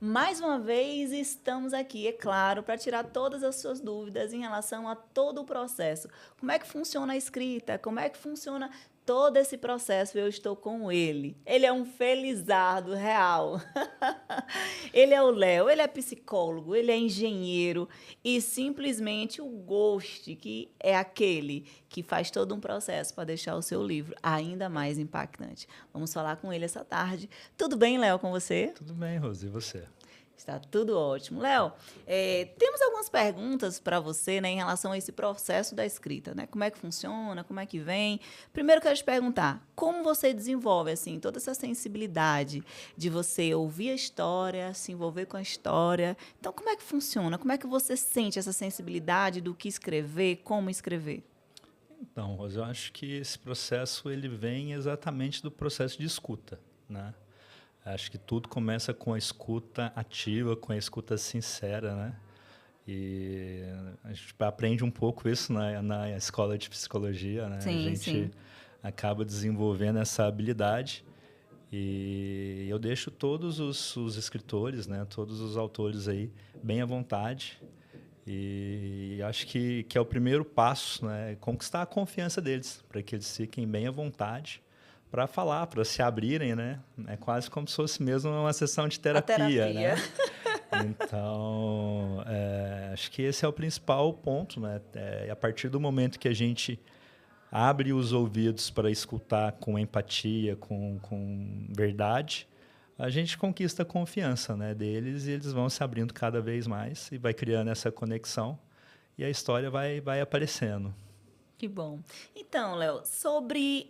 Mais uma vez estamos aqui, é claro, para tirar todas as suas dúvidas em relação a todo o processo. Como é que funciona a escrita? Como é que funciona todo esse processo? Eu estou com ele. Ele é um felizardo real. Ele é o Léo, ele é psicólogo, ele é engenheiro e simplesmente o Ghost, que é aquele que faz todo um processo para deixar o seu livro ainda mais impactante. Vamos falar com ele essa tarde. Tudo bem, Léo, com você? Tudo bem, Rose, e você? Está tudo ótimo. Léo, temos algumas perguntas para você, né, em relação a esse processo da escrita, né? Como é que funciona, como é que vem? Primeiro, quero te perguntar, como você desenvolve, assim, toda essa sensibilidade de você ouvir a história, se envolver com a história? Então, como é que funciona? Como é que você sente essa sensibilidade do que escrever, como escrever? Então, Rose, eu acho que esse processo ele vem exatamente do processo de escuta, né? Acho que tudo começa com a escuta ativa, com a escuta sincera, né? E a gente aprende um pouco isso na escola de psicologia, né? A Sim, gente sim. acaba desenvolvendo essa habilidade e eu deixo todos os escritores, né? Todos os autores aí bem à vontade e acho que é o primeiro passo, né? Conquistar a confiança deles, para que eles fiquem bem à vontade para falar, para se abrirem, né? É quase como se fosse mesmo uma sessão de A terapia, terapia. né? Então, acho que esse é o principal ponto, né? A partir do momento que a gente abre os ouvidos para escutar com empatia, com verdade, a gente conquista a confiança, né, deles e eles vão se abrindo cada vez mais e vai criando essa conexão e a história vai aparecendo. Que bom. Então, Léo, sobre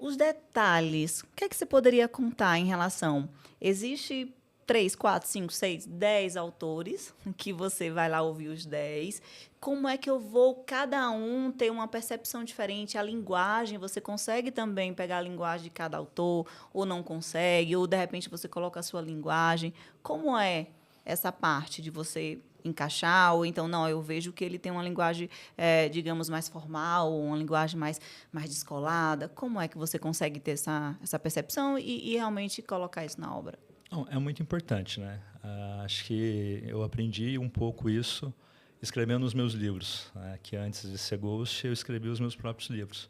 os detalhes, o que é que você poderia contar em relação? Existe 3, 4, 5, 6, 10 autores que você vai lá ouvir os 10. Como é que eu vou, cada um ter uma percepção diferente? A linguagem, você consegue também pegar a linguagem de cada autor ou não consegue? Ou, de repente, você coloca a sua linguagem? Como é essa parte de você encaixar, ou então, não, eu vejo que ele tem uma linguagem, digamos, mais formal, ou uma linguagem mais descolada. Como é que você consegue ter essa percepção e realmente colocar isso na obra? Não, é muito importante, né? Acho que eu aprendi um pouco isso escrevendo os meus livros, né? Que antes de ser Ghost, eu escrevi os meus próprios livros.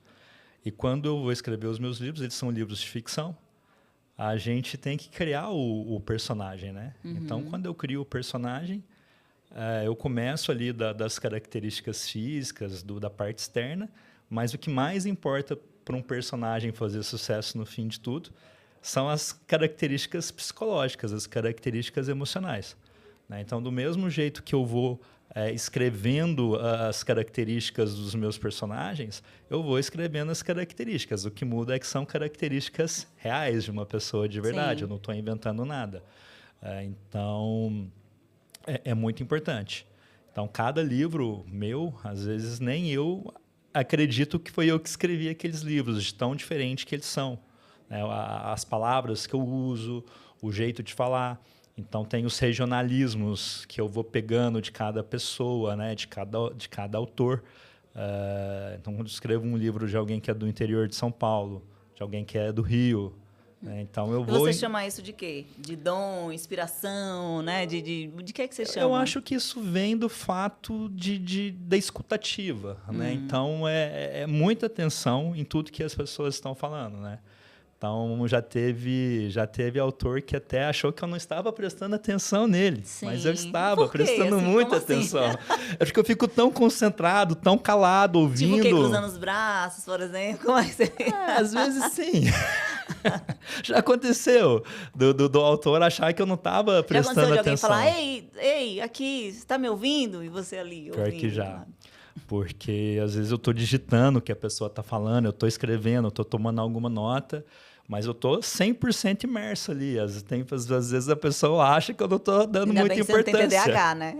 E quando eu vou escrever os meus livros, eles são livros de ficção, a gente tem que criar o personagem, né? Então, quando eu crio o personagem, eu começo ali das características físicas, da parte externa, mas o que mais importa para um personagem fazer sucesso no fim de tudo são as características psicológicas, as características emocionais, né? Então, do mesmo jeito que eu vou escrevendo as características dos meus personagens, eu vou escrevendo as características. O que muda é que são características reais de uma pessoa de verdade, eu Sim. não estou inventando nada. Então, é muito importante. Então, cada livro meu, às vezes nem eu acredito que foi eu que escrevi aqueles livros, de tão diferente que eles são, né? As palavras que eu uso, o jeito de falar. Então, tem os regionalismos que eu vou pegando de cada pessoa, né? de cada autor. Então, quando eu escrevo um livro de alguém que é do interior de São Paulo, de alguém que é do Rio, né? Então, eu E vou... você chama isso de quê? De dom, inspiração, né? De que é que você Eu chama? acho que isso vem do fato da escutativa, né? Então, é muita atenção em tudo que as pessoas estão falando, né? Então, já teve autor que até achou que eu não estava prestando atenção nele, mas eu Sim. estava Por quê? prestando Assim, como muita assim? atenção. É porque eu fico tão concentrado, tão calado, Tipo o quê? ouvindo. Cruzando os braços, por exemplo? Como é que você... Às vezes sim. Já aconteceu do autor achar que eu não estava Já aconteceu prestando de alguém falar, atenção. ei, aqui, você está me ouvindo? E você ali Pior que ouvindo do já. lado. Porque às vezes eu estou digitando o que a pessoa está falando, eu estou escrevendo, eu estou tomando alguma nota, mas eu estou 100% imerso ali. Às vezes a pessoa acha que eu não estou dando Ainda bem muita que você não tem importância. TDAH, né?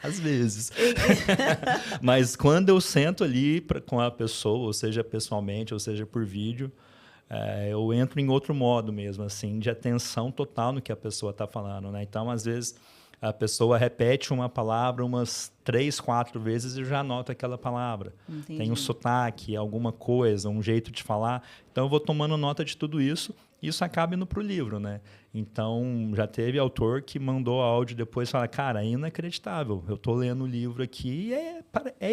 Às vezes. E- Mas quando eu sento ali com a pessoa, ou seja pessoalmente, ou seja por vídeo, eu entro em outro modo mesmo, assim, de atenção total no que a pessoa está falando, né? Então, às vezes, a pessoa repete uma palavra umas 3, 4 vezes e eu já anoto aquela palavra. Tem um Entendi. sotaque, alguma coisa, um jeito de falar. Então, eu vou tomando nota de tudo isso isso acaba indo para o livro, né? Então, já teve autor que mandou áudio depois e fala, cara, é inacreditável, eu estou lendo o livro aqui e é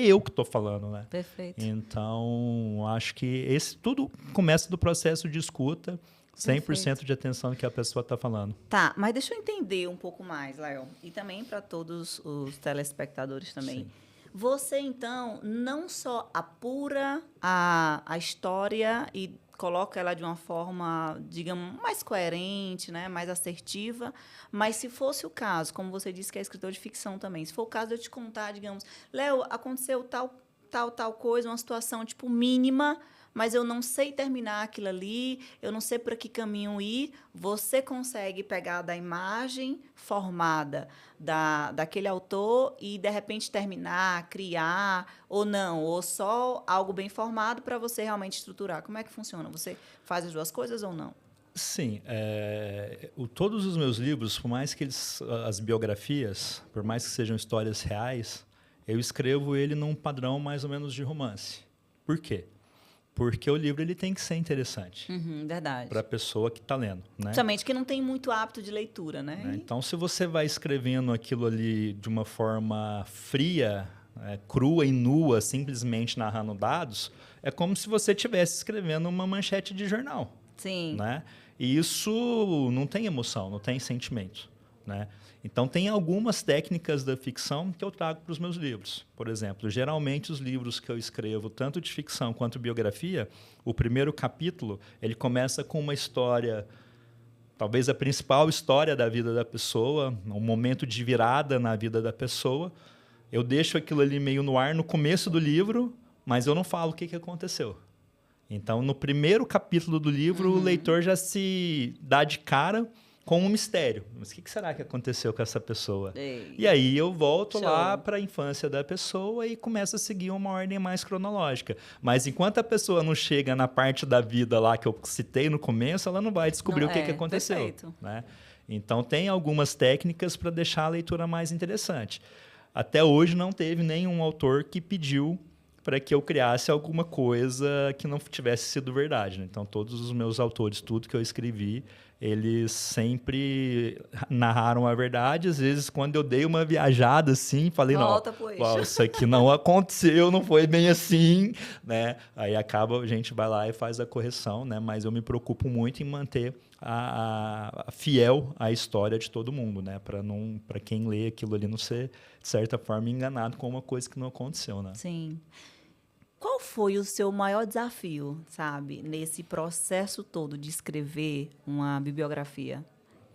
eu que estou falando, né? Perfeito. Então, acho que tudo começa do processo de escuta, 100% Perfeito. de atenção no que a pessoa está falando. Tá, mas deixa eu entender um pouco mais, Léo, e também para todos os telespectadores também. Sim. Você, então, não só apura a história e coloca ela de uma forma, digamos, mais coerente, né, mais assertiva, mas se fosse o caso, como você disse que é escritor de ficção também, se for o caso de eu te contar, digamos, Léo, aconteceu tal coisa, uma situação, tipo, mínima, mas eu não sei terminar aquilo ali, eu não sei por que caminho ir, você consegue pegar da imagem formada daquele autor e, de repente, terminar, criar, ou não, ou só algo bem formado para você realmente estruturar. Como é que funciona? Você faz as duas coisas ou não? Sim, todos os meus livros, por mais que as biografias, por mais que sejam histórias reais, eu escrevo ele num padrão mais ou menos de romance. Por quê? Porque o livro ele tem que ser interessante Verdade. para a pessoa que está lendo, né? Principalmente que não tem muito hábito de leitura, né? Então, se você vai escrevendo aquilo ali de uma forma fria, crua e nua, simplesmente narrando dados, é como se você estivesse escrevendo uma manchete de jornal. Sim. Né? E isso não tem emoção, não tem sentimento. Né? Então, tem algumas técnicas da ficção que eu trago para os meus livros. Por exemplo, geralmente os livros que eu escrevo, tanto de ficção quanto biografia, o primeiro capítulo ele começa com uma história, talvez a principal história da vida da pessoa, um momento de virada na vida da pessoa. Eu deixo aquilo ali meio no ar no começo do livro, mas eu não falo o que aconteceu. Então, no primeiro capítulo do livro, o leitor já se dá de cara com um mistério. Mas o que será que aconteceu com essa pessoa? Ei. E aí eu volto Show. lá para a infância da pessoa e começo a seguir uma ordem mais cronológica. Mas enquanto a pessoa não chega na parte da vida lá que eu citei no começo, ela não vai descobrir o que aconteceu. Perfeito. Né? Então, tem algumas técnicas para deixar a leitura mais interessante. Até hoje não teve nenhum autor que pediu para que eu criasse alguma coisa que não tivesse sido verdade. Né? Então, todos os meus autores, tudo que eu escrevi, eles sempre narraram a verdade. Às vezes, quando eu dei uma viajada assim, falei, Volta pro eixo. não, isso aqui não aconteceu, não foi bem assim. Né? Aí acaba, a gente vai lá e faz a correção, né? Mas eu me preocupo muito em manter a fiel à história de todo mundo, né? Para quem lê aquilo ali não ser, de certa forma, enganado com uma coisa que não aconteceu. Né? Sim. Qual foi o seu maior desafio, sabe, nesse processo todo de escrever uma bibliografia?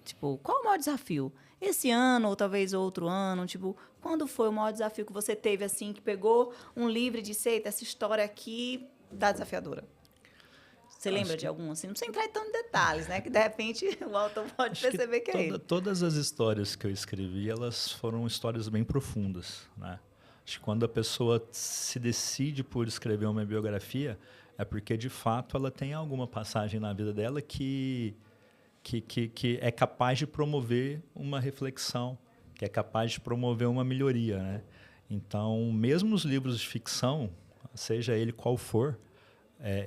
Tipo, qual o maior desafio? Esse ano, ou talvez outro ano, tipo, quando foi o maior desafio que você teve, assim, que pegou um livro e disse, eita, essa história aqui tá desafiadora? Você lembra de algum, assim? Não precisa entrar em tantos detalhes, né? Que, de repente, o autor pode perceber que é ele. Todas as histórias que eu escrevi, elas foram histórias bem profundas, né? Acho que quando a pessoa se decide por escrever uma biografia, é porque, de fato, ela tem alguma passagem na vida dela que é capaz de promover uma reflexão, que é capaz de promover uma melhoria. Né? Então, mesmo os livros de ficção, seja ele qual for,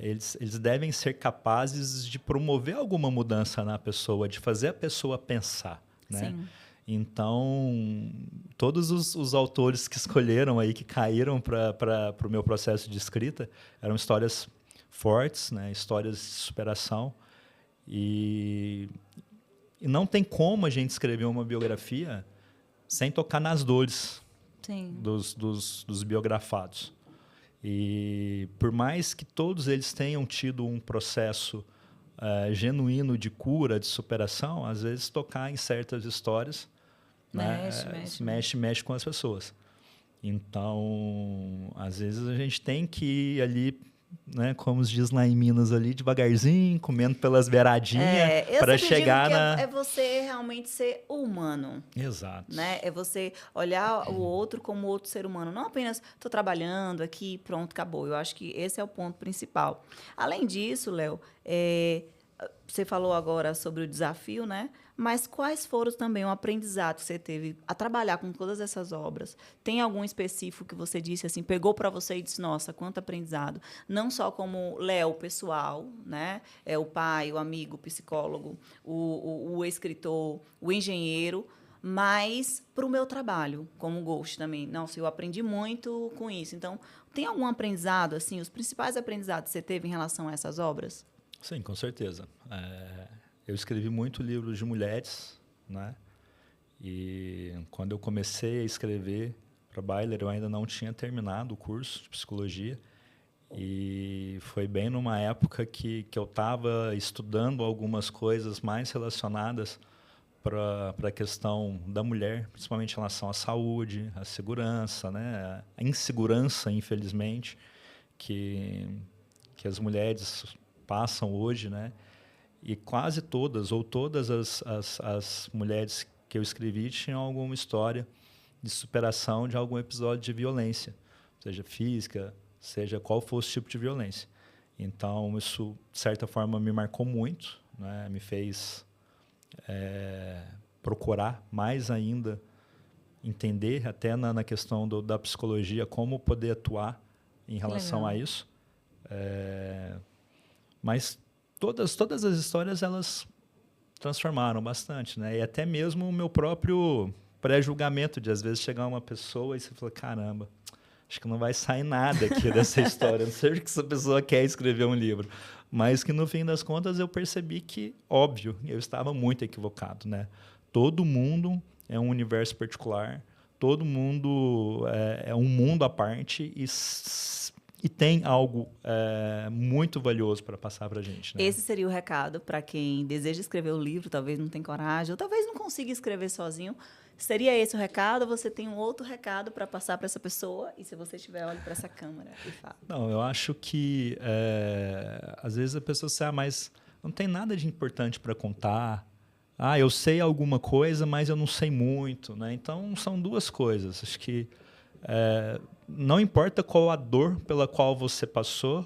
eles devem ser capazes de promover alguma mudança na pessoa, de fazer a pessoa pensar. Né? Sim. Então, todos os autores que escolheram aí, que caíram para o meu processo de escrita, eram histórias fortes, né? Histórias de superação. E não tem como a gente escrever uma biografia sem tocar nas dores dos biografados. E por mais que todos eles tenham tido um processo genuíno de cura, de superação, às vezes tocar em certas histórias mexe com as pessoas. Então, às vezes a gente tem que ir ali, né, como se diz lá em Minas, ali devagarzinho, comendo pelas beiradinhas, para chegar na... É você realmente ser humano. Exato. Né? É você olhar o outro como outro ser humano. Não apenas estou trabalhando aqui, pronto, acabou. Eu acho que esse é o ponto principal. Além disso, Léo, você falou agora sobre o desafio, né? Mas quais foram também o aprendizado que você teve a trabalhar com todas essas obras? Tem algum específico que você disse assim, pegou para você e disse, nossa, quanto aprendizado? Não só como Léo, pessoal, né? O pai, o amigo, o psicólogo, o escritor, o engenheiro, mas para o meu trabalho, como Ghost também. Nossa, eu aprendi muito com isso. Então, tem algum aprendizado, assim, os principais aprendizados que você teve em relação a essas obras? Sim, com certeza. Eu escrevi muito livros de mulheres, né? E quando eu comecei a escrever para Byler, eu ainda não tinha terminado o curso de psicologia. E foi bem numa época que eu estava estudando algumas coisas mais relacionadas para a questão da mulher, principalmente em relação à saúde, à segurança, né? A insegurança, infelizmente, que as mulheres passam hoje, né? E quase todas, ou todas as mulheres que eu escrevi tinham alguma história de superação de algum episódio de violência, seja física, seja qual fosse o tipo de violência. Então, isso, de certa forma, me marcou muito, né? Me fez procurar mais ainda entender, até na questão da psicologia, como poder atuar em relação a isso. Mas todas as histórias, elas transformaram bastante, né? E até mesmo o meu próprio pré-julgamento de, às vezes, chegar uma pessoa e você fala, caramba, acho que não vai sair nada aqui dessa história. Não sei que essa pessoa quer escrever um livro. Mas que, no fim das contas, eu percebi que, óbvio, eu estava muito equivocado, né? Todo mundo é um universo particular, todo mundo é um mundo à parte e tem algo muito valioso para passar para a gente. Né? Esse seria o recado para quem deseja escrever o livro, talvez não tem coragem, ou talvez não consiga escrever sozinho. Seria esse o recado? Ou você tem um outro recado para passar para essa pessoa? E se você tiver, olhe para essa câmera e fala. Não, eu acho que às vezes a pessoa sabe, mas não tem nada de importante para contar. Eu sei alguma coisa, mas eu não sei muito. Né? Então, são duas coisas. Acho que não importa qual a dor pela qual você passou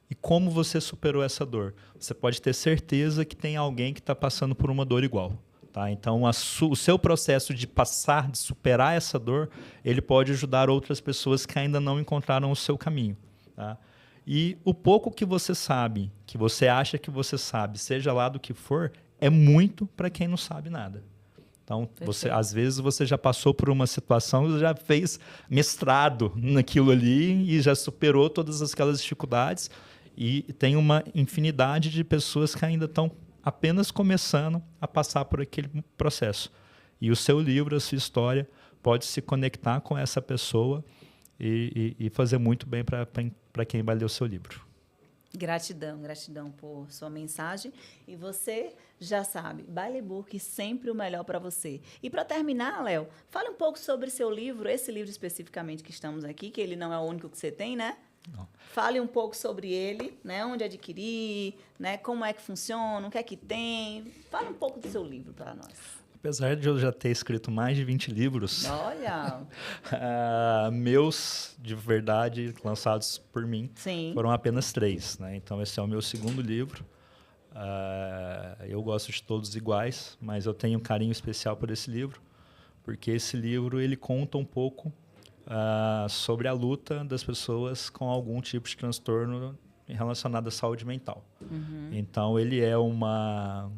e como você superou essa dor. Você pode ter certeza que tem alguém que está passando por uma dor igual. Tá? Então, o seu processo de passar, de superar essa dor, ele pode ajudar outras pessoas que ainda não encontraram o seu caminho. Tá? E o pouco que você sabe, que você acha que você sabe, seja lá do que for, é muito para quem não sabe nada. Então, às vezes você já passou por uma situação, já fez mestrado naquilo ali e já superou todas aquelas dificuldades e tem uma infinidade de pessoas que ainda estão apenas começando a passar por aquele processo. E o seu livro, a sua história, pode se conectar com essa pessoa e fazer muito bem para quem vai ler o seu livro. Gratidão por sua mensagem. E você já sabe, Byler Burke, sempre o melhor para você. E para terminar, Léo, fale um pouco sobre seu livro, esse livro especificamente que estamos aqui, que ele não é o único que você tem, né? Não. Fale um pouco sobre ele, né? Onde adquirir, né? Como é que funciona, o que é que tem. Fale um pouco do seu livro para nós. Apesar de eu já ter escrito mais de 20 livros, olha, meus, de verdade, lançados por mim, sim, foram apenas 3. Né? Então, esse é o meu segundo livro. Eu gosto de todos iguais, mas eu tenho um carinho especial por esse livro, porque esse livro ele conta um pouco sobre a luta das pessoas com algum tipo de transtorno relacionado à saúde mental. Uhum. Então, ele é uma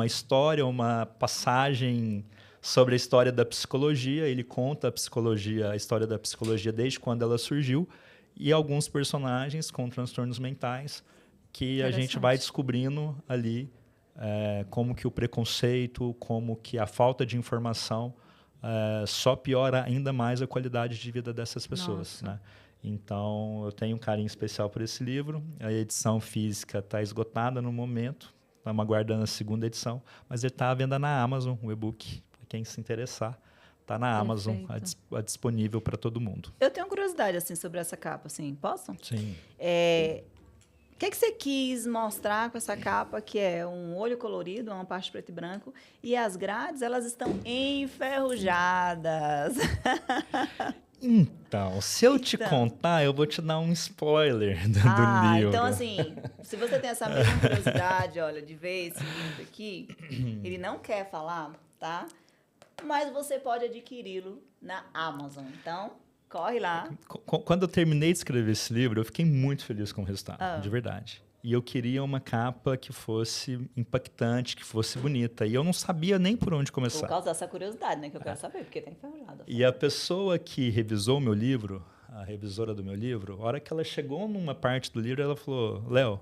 história, uma passagem sobre a história da psicologia. Ele conta a história da psicologia desde quando ela surgiu e alguns personagens com transtornos mentais que a gente vai descobrindo ali como que o preconceito, como que a falta de informação só piora ainda mais a qualidade de vida dessas pessoas. Né? Então, eu tenho um carinho especial por esse livro. A edição física está esgotada no momento. Estamos aguardando a segunda edição, mas ele está à venda na Amazon, o e-book. Para quem se interessar, está na Amazon, disponível para todo mundo. Eu tenho curiosidade assim, sobre essa capa, assim, posso? Sim. O que você quis mostrar com essa capa, que é um olho colorido, uma parte preto e branco, e as grades, elas estão enferrujadas. Então, se eu te contar, eu vou te dar um spoiler do livro. Então assim, se você tem essa mesma curiosidade, olha, de ver esse livro aqui, ele não quer falar, tá? Mas você pode adquiri-lo na Amazon. Então, corre lá. Quando eu terminei de escrever esse livro, eu fiquei muito feliz com o resultado, de verdade. E eu queria uma capa que fosse impactante, que fosse bonita. E eu não sabia nem por onde começar. Por causa dessa curiosidade, né? Que eu quero saber, porque tá enferrujado. E a pessoa que revisou o meu livro, a revisora do meu livro, a hora que ela chegou numa parte do livro, ela falou: Léo,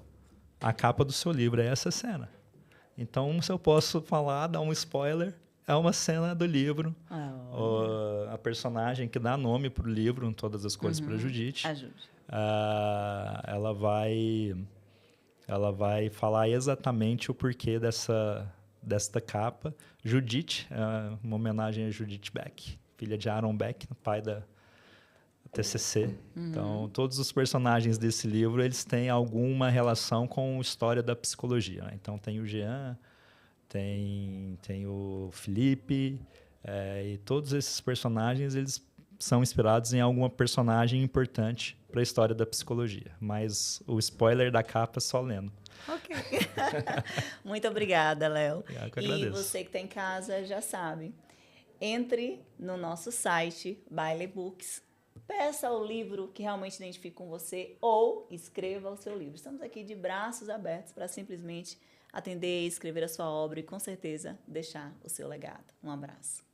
a capa do seu livro é essa cena. Então, se eu posso falar, dar um spoiler, é uma cena do livro. A personagem que dá nome para o livro, Todas as Cores para Judite. Ela vai falar exatamente o porquê desta capa. Judite, uma homenagem a Judith Beck, filha de Aaron Beck, pai da TCC. Então, todos os personagens desse livro eles têm alguma relação com a história da psicologia, né? Então, tem o Jean, tem o Felipe, e todos esses personagens eles são inspirados em alguma personagem importante para a história da psicologia. Mas o spoiler da capa é só lendo. Ok. Muito obrigada, Léo. Eu que agradeço. E você que está em casa já sabe. Entre no nosso site, Baile Books, peça o livro que realmente identifica com você ou escreva o seu livro. Estamos aqui de braços abertos para simplesmente atender, escrever a sua obra e, com certeza, deixar o seu legado. Um abraço.